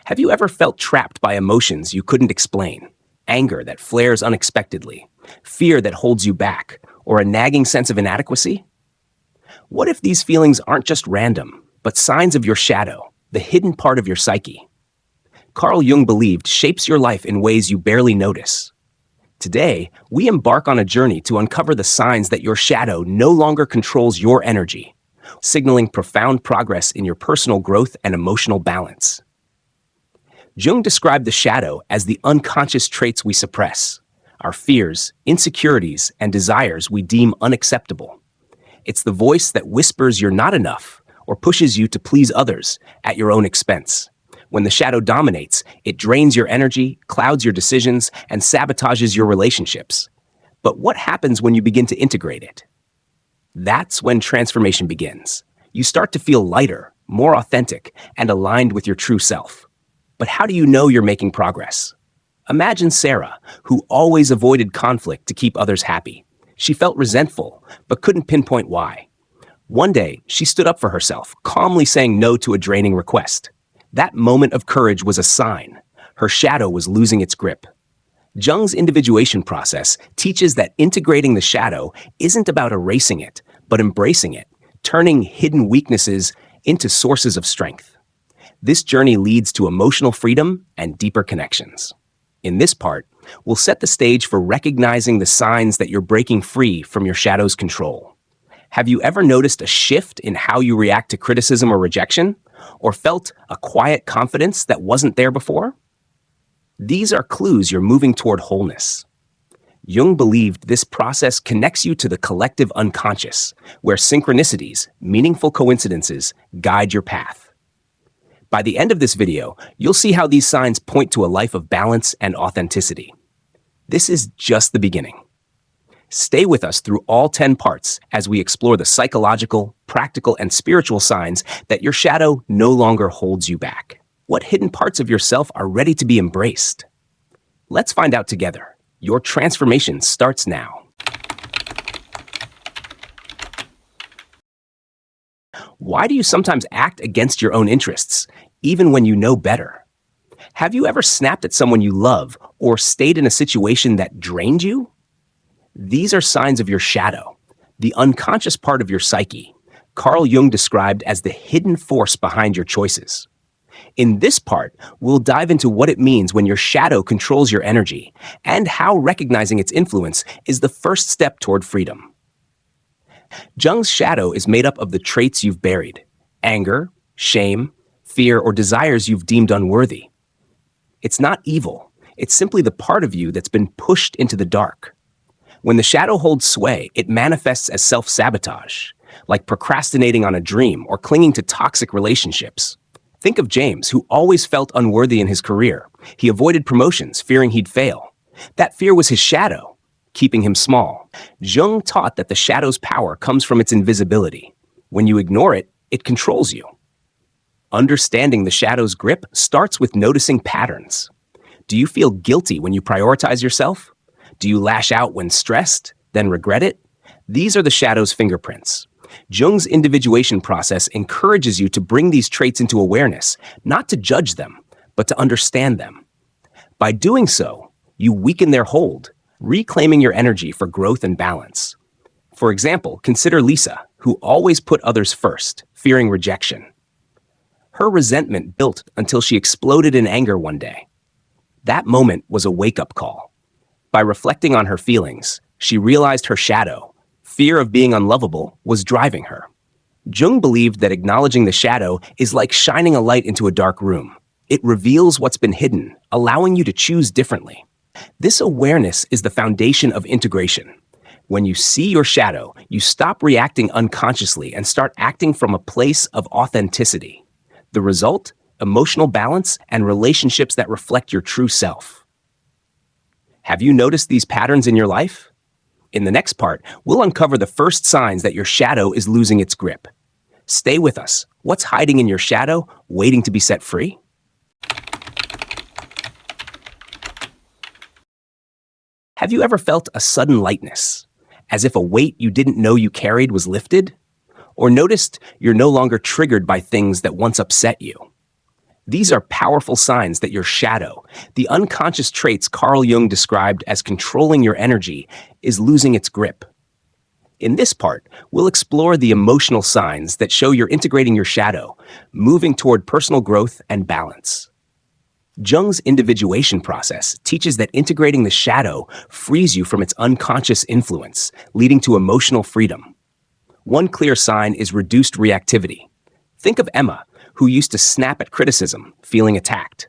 Have you ever felt trapped by emotions you couldn't explain? Anger that flares unexpectedly, fear that holds you back, or a nagging sense of inadequacy? What if these feelings aren't just random, but signs of your shadow, the hidden part of your psyche? Carl Jung believed shapes your life in ways you barely notice. Today, we embark on a journey to uncover the signs that your shadow no longer controls your energy, signaling profound progress in your personal growth and emotional balance. Jung described the shadow as the unconscious traits we suppress, our fears, insecurities, and desires we deem unacceptable. It's the voice that whispers you're not enough or pushes you to please others at your own expense. When the shadow dominates, it drains your energy, clouds your decisions, and sabotages your relationships. But what happens when you begin to integrate it? That's when transformation begins. You start to feel lighter, more authentic, and aligned with your true self. But how do you know you're making progress? Imagine Sarah, who always avoided conflict to keep others happy. She felt resentful, but couldn't pinpoint why. One day, she stood up for herself, calmly saying no to a draining request. That moment of courage was a sign. Her shadow was losing its grip. Jung's individuation process teaches that integrating the shadow isn't about erasing it, but embracing it, turning hidden weaknesses into sources of strength. This journey leads to emotional freedom and deeper connections. In this part, we'll set the stage for recognizing the signs that you're breaking free from your shadow's control. Have you ever noticed a shift in how you react to criticism or rejection, or felt a quiet confidence that wasn't there before? These are clues you're moving toward wholeness. Jung believed this process connects you to the collective unconscious, where synchronicities, meaningful coincidences, guide your path. By the end of this video, you'll see how these signs point to a life of balance and authenticity. This is just the beginning. Stay with us through all 10 parts as we explore the psychological, practical, and spiritual signs that your shadow no longer holds you back. What hidden parts of yourself are ready to be embraced? Let's find out together. Your transformation starts now. Why do you sometimes act against your own interests, even when you know better? Have you ever snapped at someone you love or stayed in a situation that drained you? These are signs of your shadow, the unconscious part of your psyche, Carl Jung described as the hidden force behind your choices. In this part, we'll dive into what it means when your shadow controls your energy and how recognizing its influence is the first step toward freedom. Jung's shadow is made up of the traits you've buried: anger, shame, fear, or desires you've deemed unworthy. It's not evil. It's simply the part of you that's been pushed into the dark. When the shadow holds sway, it manifests as self-sabotage, like procrastinating on a dream or clinging to toxic relationships. Think of James, who always felt unworthy in his career. He avoided promotions, fearing he'd fail. That fear was his shadow, keeping him small. Jung taught that the shadow's power comes from its invisibility. When you ignore it, it controls you. Understanding the shadow's grip starts with noticing patterns. Do you feel guilty when you prioritize yourself? Do you lash out when stressed, then regret it? These are the shadow's fingerprints. Jung's individuation process encourages you to bring these traits into awareness, not to judge them, but to understand them. By doing so, you weaken their hold, reclaiming your energy for growth and balance. For example, consider Lisa, who always put others first, fearing rejection. Her resentment built until she exploded in anger one day. That moment was a wake-up call. By reflecting on her feelings, she realized her shadow, fear of being unlovable, was driving her. Jung believed that acknowledging the shadow is like shining a light into a dark room. It reveals what's been hidden, allowing you to choose differently. This awareness is the foundation of integration. When you see your shadow, you stop reacting unconsciously and start acting from a place of authenticity. The result? Emotional balance and relationships that reflect your true self. Have you noticed these patterns in your life? In the next part, we'll uncover the first signs that your shadow is losing its grip. Stay with us. What's hiding in your shadow, waiting to be set free? Have you ever felt a sudden lightness, as if a weight you didn't know you carried was lifted? Or noticed you're no longer triggered by things that once upset you? These are powerful signs that your shadow, the unconscious traits Carl Jung described as controlling your energy, is losing its grip. In this part, we'll explore the emotional signs that show you're integrating your shadow, moving toward personal growth and balance. Jung's individuation process teaches that integrating the shadow frees you from its unconscious influence, leading to emotional freedom. One clear sign is reduced reactivity. Think of Emma, who used to snap at criticism, feeling attacked.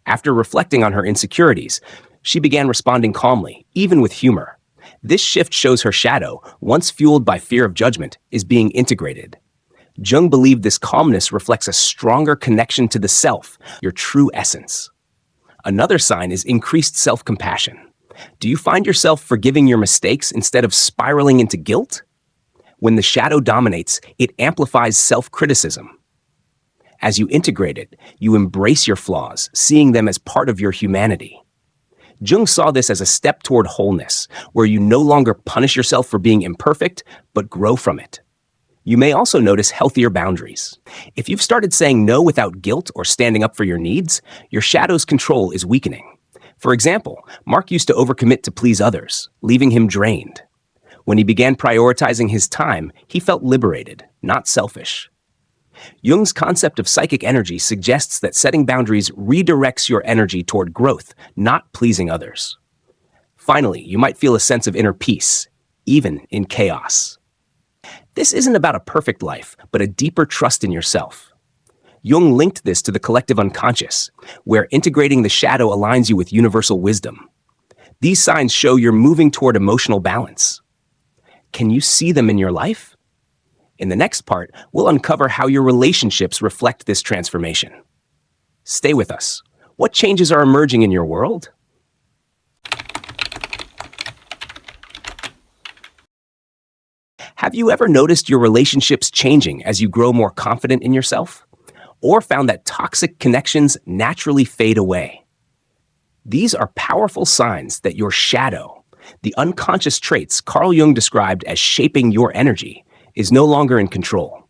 After reflecting on her insecurities, she began responding calmly, even with humor. This shift shows her shadow, once fueled by fear of judgment, is being integrated. Jung believed this calmness reflects a stronger connection to the self, your true essence. Another sign is increased self-compassion. Do you find yourself forgiving your mistakes instead of spiraling into guilt? When the shadow dominates, it amplifies self-criticism. As you integrate it, you embrace your flaws, seeing them as part of your humanity. Jung saw this as a step toward wholeness, where you no longer punish yourself for being imperfect, but grow from it. You may also notice healthier boundaries. If you've started saying no without guilt or standing up for your needs, your shadow's control is weakening. For example, Mark used to overcommit to please others, leaving him drained. When he began prioritizing his time, he felt liberated, not selfish. Jung's concept of psychic energy suggests that setting boundaries redirects your energy toward growth, not pleasing others. Finally, you might feel a sense of inner peace, even in chaos. This isn't about a perfect life, but a deeper trust in yourself. Jung linked this to the collective unconscious, where integrating the shadow aligns you with universal wisdom. These signs show you're moving toward emotional balance. Can you see them in your life? In the next part, we'll uncover how your relationships reflect this transformation. Stay with us. What changes are emerging in your world? Have you ever noticed your relationships changing as you grow more confident in yourself? Or found that toxic connections naturally fade away? These are powerful signs that your shadow, the unconscious traits Carl Jung described as shaping your energy, is no longer in control.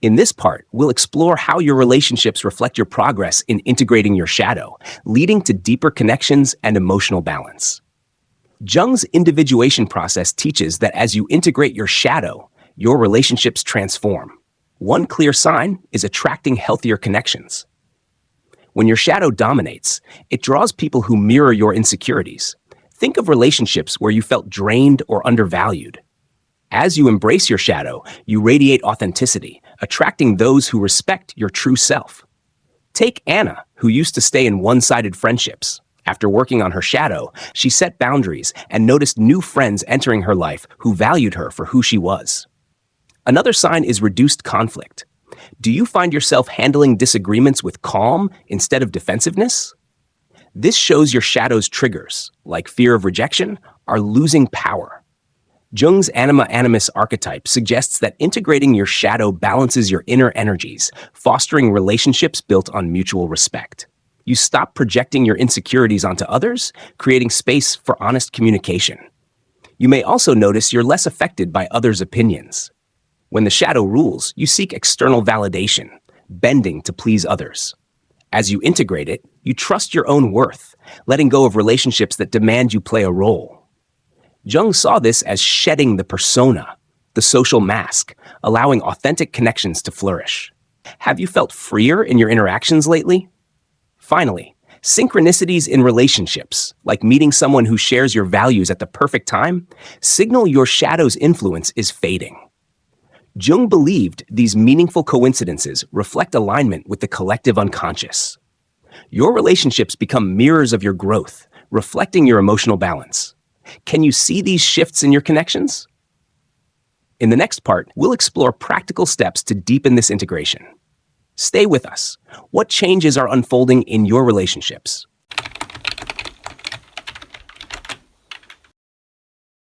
In this part, we'll explore how your relationships reflect your progress in integrating your shadow, leading to deeper connections and emotional balance. Jung's individuation process teaches that as you integrate your shadow, your relationships transform. One clear sign is attracting healthier connections. When your shadow dominates, it draws people who mirror your insecurities. Think of relationships where you felt drained or undervalued. As you embrace your shadow, you radiate authenticity, attracting those who respect your true self. Take Anna, who used to stay in one-sided friendships. After working on her shadow, she set boundaries and noticed new friends entering her life who valued her for who she was. Another sign is reduced conflict. Do you find yourself handling disagreements with calm instead of defensiveness? This shows your shadow's triggers, like fear of rejection, are losing power. Jung's anima animus archetype suggests that integrating your shadow balances your inner energies, fostering relationships built on mutual respect. You stop projecting your insecurities onto others, creating space for honest communication. You may also notice you're less affected by others' opinions. When the shadow rules, you seek external validation, bending to please others. As you integrate it, you trust your own worth, letting go of relationships that demand you play a role. Jung saw this as shedding the persona, the social mask, allowing authentic connections to flourish. Have you felt freer in your interactions lately? Finally, synchronicities in relationships, like meeting someone who shares your values at the perfect time, signal your shadow's influence is fading. Jung believed these meaningful coincidences reflect alignment with the collective unconscious. Your relationships become mirrors of your growth, reflecting your emotional balance. Can you see these shifts in your connections? In the next part, we'll explore practical steps to deepen this integration. Stay with us. What changes are unfolding in your relationships?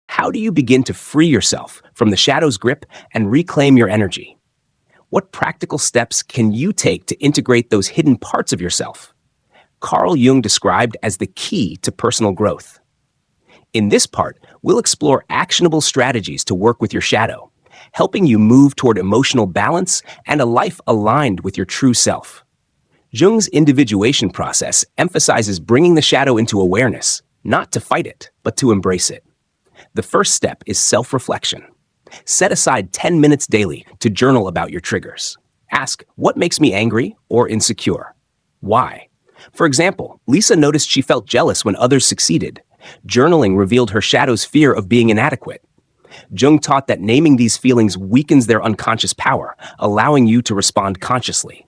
How do you begin to free yourself from the shadow's grip and reclaim your energy? What practical steps can you take to integrate those hidden parts of yourself? Carl Jung described as the key to personal growth. In this part, we'll explore actionable strategies to work with your shadow, helping you move toward emotional balance and a life aligned with your true self. Jung's individuation process emphasizes bringing the shadow into awareness, not to fight it, but to embrace it. The first step is self-reflection. Set aside 10 minutes daily to journal about your triggers. Ask, what makes me angry or insecure? Why? For example, Lisa noticed she felt jealous when others succeeded. Journaling revealed her shadow's fear of being inadequate. Jung taught that naming these feelings weakens their unconscious power, allowing you to respond consciously.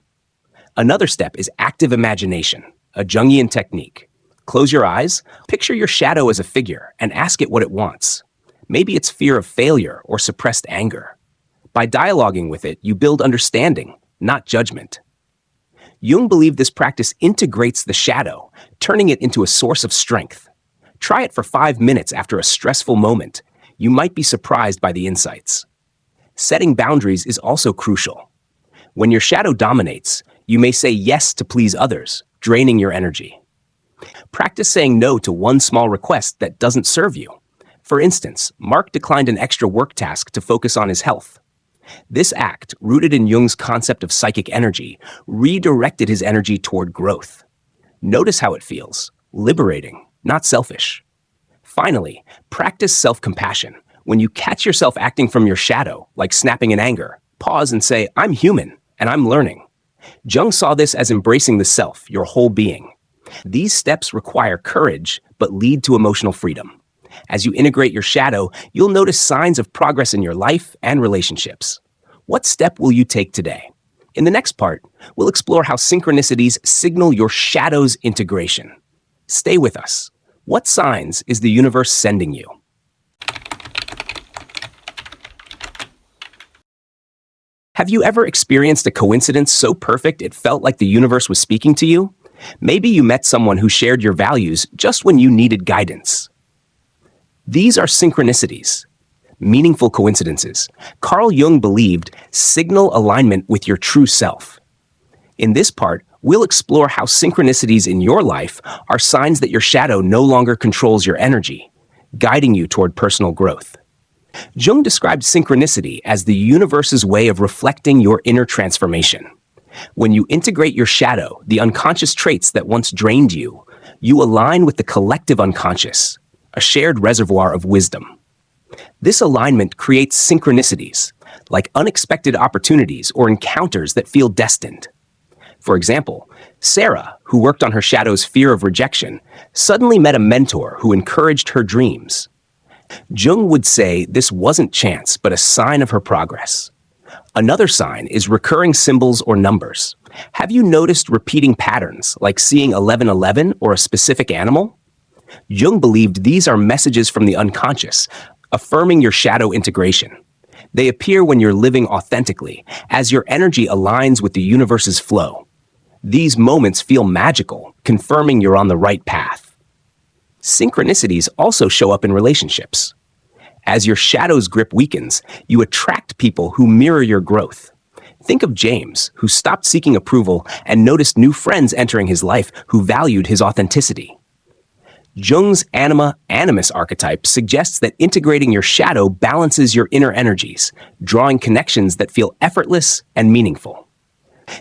Another step is active imagination, a Jungian technique. Close your eyes, picture your shadow as a figure, and ask it what it wants. Maybe it's fear of failure or suppressed anger. By dialoguing with it, you build understanding, not judgment. Jung believed this practice integrates the shadow, turning it into a source of strength. Try it for 5 minutes after a stressful moment. You might be surprised by the insights. Setting boundaries is also crucial. When your shadow dominates, you may say yes to please others, draining your energy. Practice saying no to one small request that doesn't serve you. For instance, Mark declined an extra work task to focus on his health. This act, rooted in Jung's concept of psychic energy, redirected his energy toward growth. Notice how it feels, liberating, not selfish. Finally, practice self-compassion. When you catch yourself acting from your shadow, like snapping in anger, pause and say, I'm human, and I'm learning. Jung saw this as embracing the self, your whole being. These steps require courage, but lead to emotional freedom. As you integrate your shadow, you'll notice signs of progress in your life and relationships. What step will you take today? In the next part, we'll explore how synchronicities signal your shadow's integration. Stay with us. What signs is the universe sending you? Have you ever experienced a coincidence so perfect it felt like the universe was speaking to you? Maybe you met someone who shared your values just when you needed guidance. These are synchronicities, meaningful coincidences. Carl Jung believed signal alignment with your true self. In this part, we'll explore how synchronicities in your life are signs that your shadow no longer controls your energy, guiding you toward personal growth. Jung described synchronicity as the universe's way of reflecting your inner transformation. When you integrate your shadow, the unconscious traits that once drained you, you align with the collective unconscious, a shared reservoir of wisdom. This alignment creates synchronicities, like unexpected opportunities or encounters that feel destined. For example, Sarah, who worked on her shadow's fear of rejection, suddenly met a mentor who encouraged her dreams. Jung would say this wasn't chance, but a sign of her progress. Another sign is recurring symbols or numbers. Have you noticed repeating patterns, like seeing 1111 or a specific animal? Jung believed these are messages from the unconscious, affirming your shadow integration. They appear when you're living authentically, as your energy aligns with the universe's flow. These moments feel magical, confirming you're on the right path. Synchronicities also show up in relationships. As your shadow's grip weakens, you attract people who mirror your growth. Think of James, who stopped seeking approval and noticed new friends entering his life who valued his authenticity. Jung's anima-animus archetype suggests that integrating your shadow balances your inner energies, drawing connections that feel effortless and meaningful.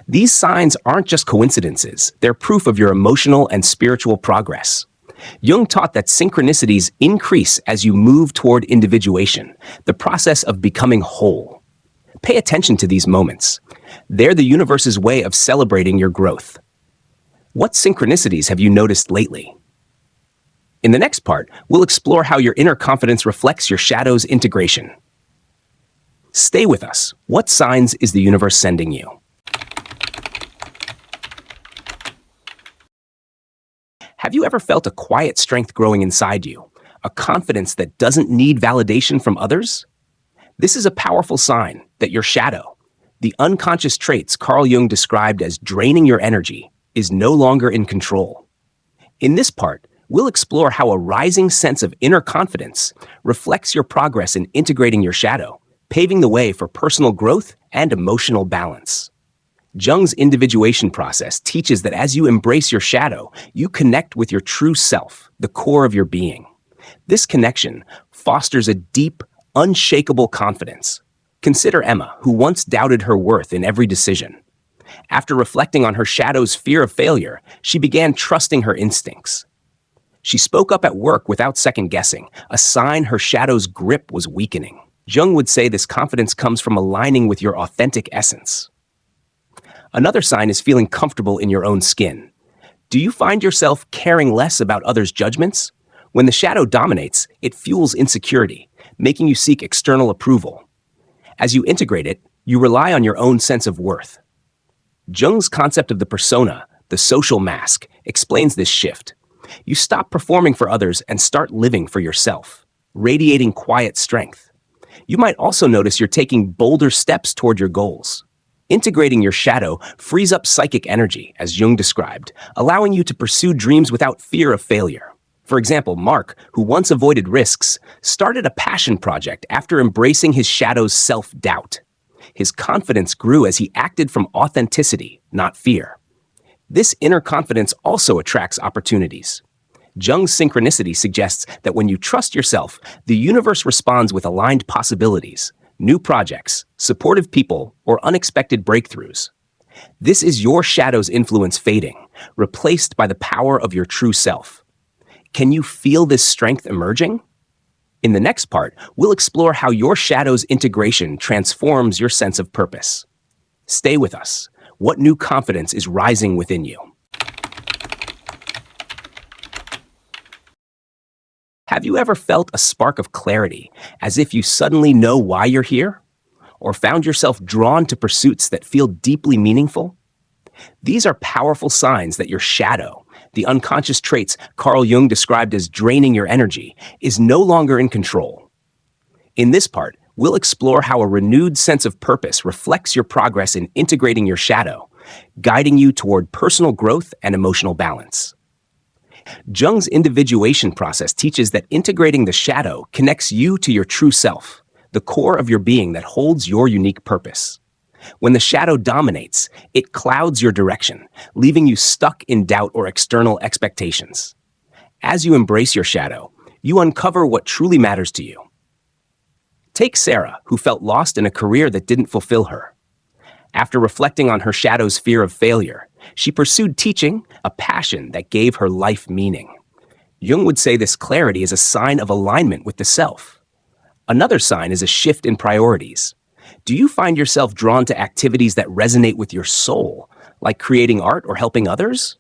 These signs aren't just coincidences, they're proof of your emotional and spiritual progress. Jung taught that synchronicities increase as you move toward individuation, the process of becoming whole. Pay attention to these moments. They're the universe's way of celebrating your growth. What synchronicities have you noticed lately? In the next part, we'll explore how your inner confidence reflects your shadow's integration. Stay with us. What signs is the universe sending you? Have you ever felt a quiet strength growing inside you, a confidence that doesn't need validation from others? This is a powerful sign that your shadow, the unconscious traits Carl Jung described as draining your energy, is no longer in control. In this part, we'll explore how a rising sense of inner confidence reflects your progress in integrating your shadow, paving the way for personal growth and emotional balance. Jung's individuation process teaches that as you embrace your shadow, you connect with your true self, the core of your being. This connection fosters a deep, unshakable confidence. Consider Emma, who once doubted her worth in every decision. After reflecting on her shadow's fear of failure, she began trusting her instincts. She spoke up at work without second guessing, a sign her shadow's grip was weakening. Jung would say this confidence comes from aligning with your authentic essence. Another sign is feeling comfortable in your own skin. Do you find yourself caring less about others' judgments? When the shadow dominates, it fuels insecurity, making you seek external approval. As you integrate it, you rely on your own sense of worth. Jung's concept of the persona, the social mask, explains this shift. You stop performing for others and start living for yourself, radiating quiet strength. You might also notice you're taking bolder steps toward your goals. Integrating your shadow frees up psychic energy, as Jung described, allowing you to pursue dreams without fear of failure. For example, Mark, who once avoided risks, started a passion project after embracing his shadow's self-doubt. His confidence grew as he acted from authenticity, not fear. This inner confidence also attracts opportunities. Jung's synchronicity suggests that when you trust yourself, the universe responds with aligned possibilities, new projects, supportive people, or unexpected breakthroughs. This is your shadow's influence fading, replaced by the power of your true self. Can you feel this strength emerging? In the next part, we'll explore how your shadow's integration transforms your sense of purpose. Stay with us. What new confidence is rising within you? Have you ever felt a spark of clarity, as if you suddenly know why you're here? Or found yourself drawn to pursuits that feel deeply meaningful? These are powerful signs that your shadow, the unconscious traits Carl Jung described as draining your energy, is no longer in control. In this part, we'll explore how a renewed sense of purpose reflects your progress in integrating your shadow, guiding you toward personal growth and emotional balance. Jung's individuation process teaches that integrating the shadow connects you to your true self, the core of your being that holds your unique purpose. When the shadow dominates, it clouds your direction, leaving you stuck in doubt or external expectations. As you embrace your shadow, you uncover what truly matters to you. Take Sarah, who felt lost in a career that didn't fulfill her. After reflecting on her shadow's fear of failure, she pursued teaching, a passion that gave her life meaning. Jung would say this clarity is a sign of alignment with the self. Another sign is a shift in priorities. Do you find yourself drawn to activities that resonate with your soul, like creating art or helping others?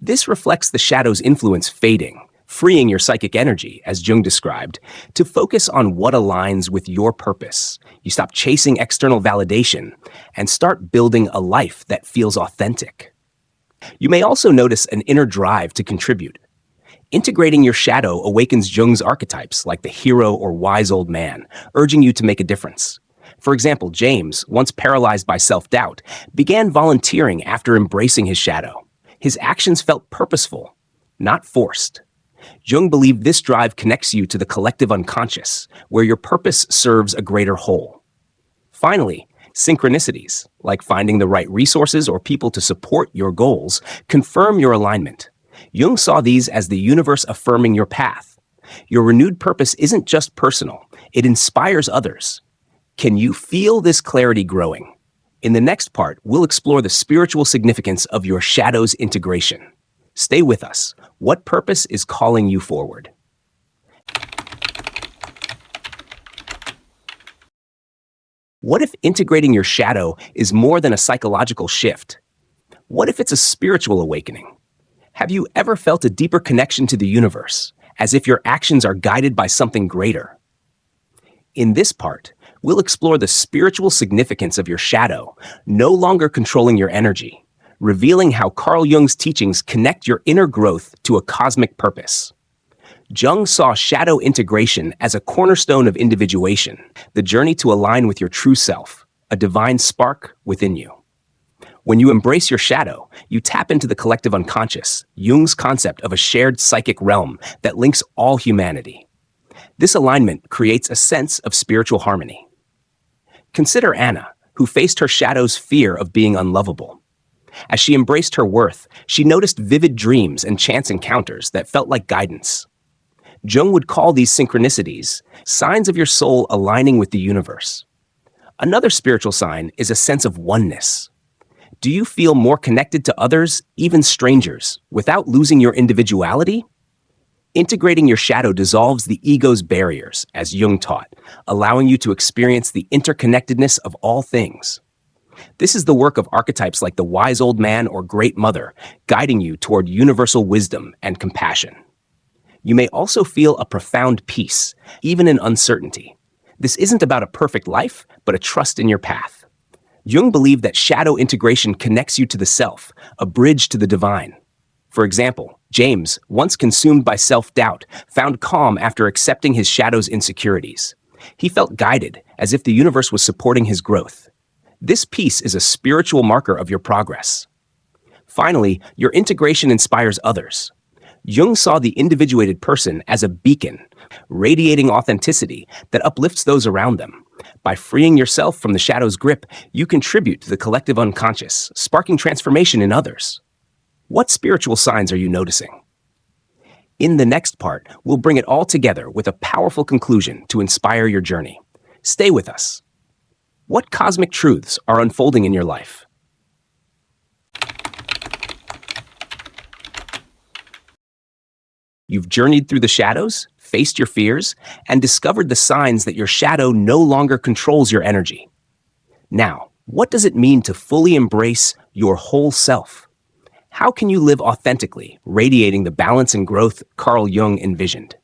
This reflects the shadow's influence fading, freeing your psychic energy, as Jung described, to focus on what aligns with your purpose. You stop chasing external validation and start building a life that feels authentic. You may also notice an inner drive to contribute. Integrating your shadow awakens Jung's archetypes, like the hero or wise old man, urging you to make a difference. For example, James, once paralyzed by self-doubt, began volunteering after embracing his shadow. His actions felt purposeful, not forced. Jung believed this drive connects you to the collective unconscious, where your purpose serves a greater whole. Finally, synchronicities, like finding the right resources or people to support your goals, confirm your alignment. Jung saw these as the universe affirming your path. Your renewed purpose isn't just personal, it inspires others. Can you feel this clarity growing? In the next part, we'll explore the spiritual significance of your shadow's integration. Stay with us. What purpose is calling you forward? What if integrating your shadow is more than a psychological shift? What if it's a spiritual awakening? Have you ever felt a deeper connection to the universe, as if your actions are guided by something greater? In this part, we'll explore the spiritual significance of your shadow, no longer controlling your energy, revealing how Carl Jung's teachings connect your inner growth to a cosmic purpose. Jung saw shadow integration as a cornerstone of individuation, the journey to align with your true self, a divine spark within you. When you embrace your shadow, you tap into the collective unconscious, Jung's concept of a shared psychic realm that links all humanity. This alignment creates a sense of spiritual harmony. Consider Anna, who faced her shadow's fear of being unlovable. As she embraced her worth, she noticed vivid dreams and chance encounters that felt like guidance. Jung would call these synchronicities signs of your soul aligning with the universe. Another spiritual sign is a sense of oneness. Do you feel more connected to others, even strangers, without losing your individuality? Integrating your shadow dissolves the ego's barriers, as Jung taught, allowing you to experience the interconnectedness of all things. This is the work of archetypes like the wise old man or great mother, guiding you toward universal wisdom and compassion. You may also feel a profound peace, even in uncertainty. This isn't about a perfect life, but a trust in your path. Jung believed that shadow integration connects you to the self, a bridge to the divine. For example, James, once consumed by self-doubt, found calm after accepting his shadow's insecurities. He felt guided, as if the universe was supporting his growth. This peace is a spiritual marker of your progress. Finally, your integration inspires others. Jung saw the individuated person as a beacon, radiating authenticity that uplifts those around them. By freeing yourself from the shadow's grip, you contribute to the collective unconscious, sparking transformation in others. What spiritual signs are you noticing? In the next part, we'll bring it all together with a powerful conclusion to inspire your journey. Stay with us. What cosmic truths are unfolding in your life? You've journeyed through the shadows, faced your fears, and discovered the signs that your shadow no longer controls your energy. Now, what does it mean to fully embrace your whole self? How can you live authentically, radiating the balance and growth Carl Jung envisioned?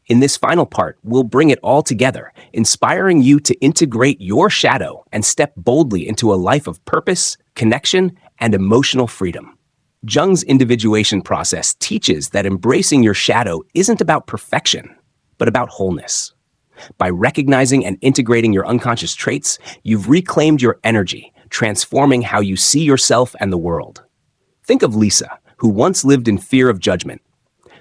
In this final part, we'll bring it all together, inspiring you to integrate your shadow and step boldly into a life of purpose, connection, and emotional freedom. Jung's individuation process teaches that embracing your shadow isn't about perfection, but about wholeness. By recognizing and integrating your unconscious traits, you've reclaimed your energy, transforming how you see yourself and the world. Think of Lisa, who once lived in fear of judgment.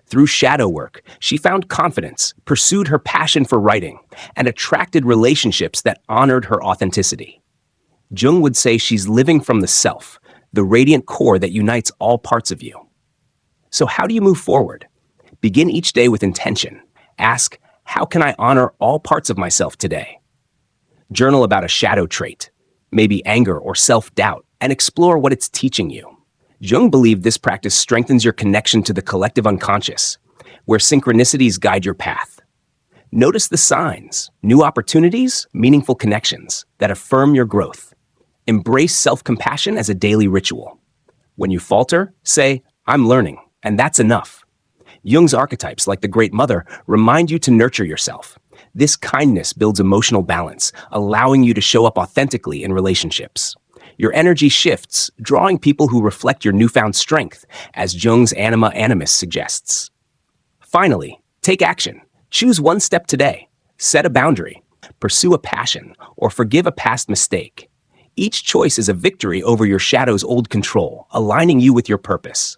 Through shadow work, she found confidence, pursued her passion for writing, and attracted relationships that honored her authenticity. Jung would say she's living from the self, the radiant core that unites all parts of you. So how do you move forward? Begin each day with intention. Ask, how can I honor all parts of myself today? Journal about a shadow trait, maybe anger or self-doubt, and explore what it's teaching you. Jung believed this practice strengthens your connection to the collective unconscious, where synchronicities guide your path. Notice the signs, new opportunities, meaningful connections that affirm your growth. Embrace self-compassion as a daily ritual. When you falter, say, I'm learning, and that's enough. Jung's archetypes, like the Great Mother, remind you to nurture yourself. This kindness builds emotional balance, allowing you to show up authentically in relationships. Your energy shifts, drawing people who reflect your newfound strength, as Jung's Anima Animus suggests. Finally, take action. Choose one step today. Set a boundary, pursue a passion, or forgive a past mistake. Each choice is a victory over your shadow's old control, aligning you with your purpose.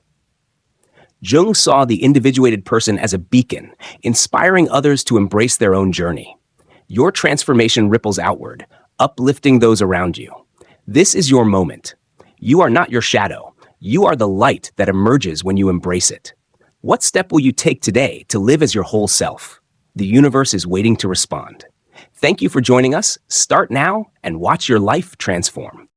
Jung saw the individuated person as a beacon, inspiring others to embrace their own journey. Your transformation ripples outward, uplifting those around you. This is your moment. You are not your shadow. You are the light that emerges when you embrace it. What step will you take today to live as your whole self? The universe is waiting to respond. Thank you for joining us. Start now and watch your life transform.